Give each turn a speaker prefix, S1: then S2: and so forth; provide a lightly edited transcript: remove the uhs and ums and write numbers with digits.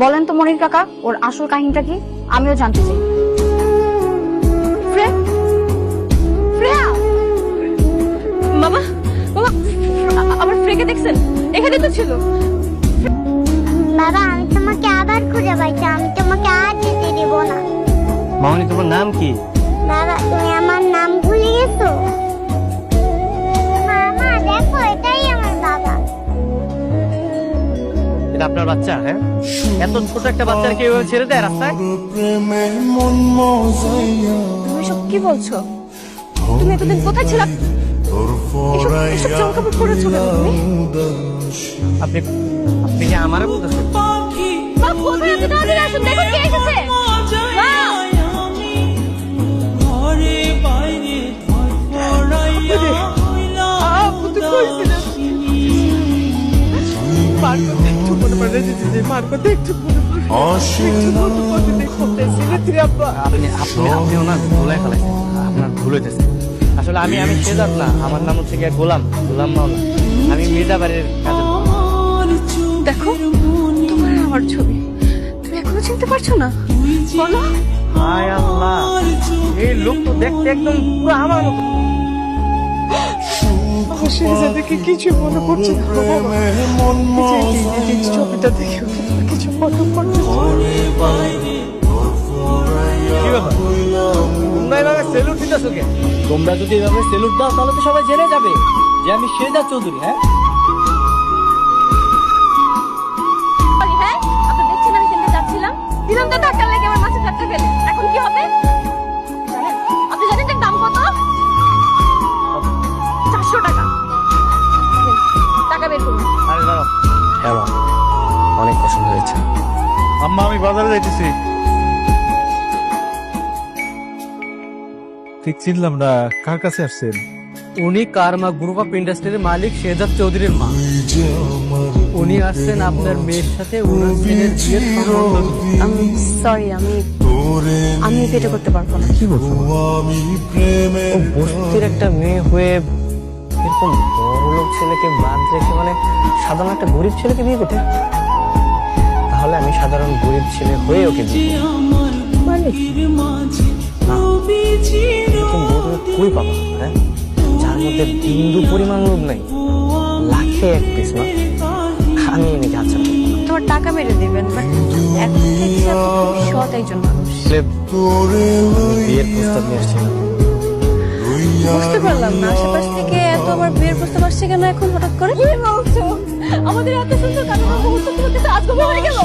S1: বলেন তো মনির কাকা, ওর আসল কাহিনীটা কি? আমিও জানতে চাই।
S2: ফ্রেয়া, মামা মামা, আমার ফ্রেকে দেখছেন? এখানে তো ছিল।
S3: বাবা, আমি তোমাকে আবার খুঁজে পাইছি, আমি তোমাকে আর যেতে দেব না।
S4: মামনি, তোমার নাম কি?
S3: বাবা, তুমি আমার নাম ভুলে গেছো? মামা দেখো, এটাই আমার বাবা।
S4: এটা আপনার বাচ্চা? হ্যাঁ, এত ছোট একটা বাচ্চাকে কেউ ছেড়ে দেয় রাস্তায়?
S2: তুমি সব কি বলছো? তুমি এতদিন কোথায় ছিলা? এসব জামাকাপড় পরেছো কেন তুমি?
S4: আপনি আপনি কি আমারে বলতেছেন?
S2: মা, কোথায় এত তাড়াতাড়ি আসুন, দেখুন কে এসেছে। মা!
S4: আপনি ওনার ভুলে ফেলাইছেন, আপনার ভুল হইতেছে। আসলে আমি শেজাদ না, আমার নাম হচ্ছে গিয়ে গোলাম মাওলা। আমি মির্জা বাড়ির কাজের লোক।
S2: দেখো, তোমার আমার ছবি, তুমি এখনো চিনতে পারছো না? বলো।
S4: হায় আল্লাহ, এই লোক তো দেখতে একদম পুরো আমার মতো।
S5: শেহজাদাকে কিছু মনে করছে না বাবা। ছবিটা দেখে কিছু মনে করছে না।
S4: কি ব্যাপার, তোমরা এভাবে সেলুট দিতেছো কেন? তোমরা যদি এভাবে সেলুট দাও তাহলে তো সবাই জেনে যাবে যে আমি শেহজাদ চৌধুরী। হ্যাঁ,
S2: হ্যাঁ, আপনি দেখছেন আমি কেন যাচ্ছিলাম? দিলাম তো ধাক্কা লেগে আমার মাঝে ধাক্কা খেলে। এখন কি হবে জানেন? আপনি জানেন যে দাম কত? 400 টাকা। টাকা বের করুন।
S4: আরে দাঁড়াও। হ্যাঁ মা, অনেক পছন্দ হয়েছে।
S5: আম্মা, আমি বাজারে যাইতেছি। ঠিক চিনলাম না, কার কাছে আসছেন?
S4: উনি কারমা গ্রুপ অফ ইন্ডাস্ট্রির মালিক শেহজাদ চৌধুরীর মা। উনি আসছেন আপনার মেয়ের সাথে উনার ছেলের বিয়ের সম্বন্ধ নিয়ে।
S2: সরি, আমি এটা করতে পারবো না।
S4: কি বলছো? ও বস্তির একটা মেয়ে হয়ে এরকম বড় লোক ছেলেকে বাদ রেখে, মানে সাধারণ একটা গরিব ছেলেকে বিয়ে করতে? তাহলে আমি সাধারণ গরিব ছেলে হয়ে ওকে বিয়ে করব। মানে না, এরকম বউ তুমি কই পাবা? হ্যাঁ, যার মধ্যে বিন্দু পরিমাণ লোভ নাই, লাখে এক পিস না। আমি এনেকে আচ্ছা
S2: তোমার টাকা মেরে দিবেন, বাট এখন থেকে আপনি সৎ একজন মানুষ।
S4: বিয়ের প্রস্তাব নিয়ে আসছিলাম।
S2: বুঝতে পারলাম না, আশেপাশ থেকে এত আবার বিয়ের প্রস্তাব আসছে কেন এখন হঠাৎ করে? কি বলছো? আমাদের এত সুন্দর কাটানো মুহূর্ত আজকে হয়ে গেল।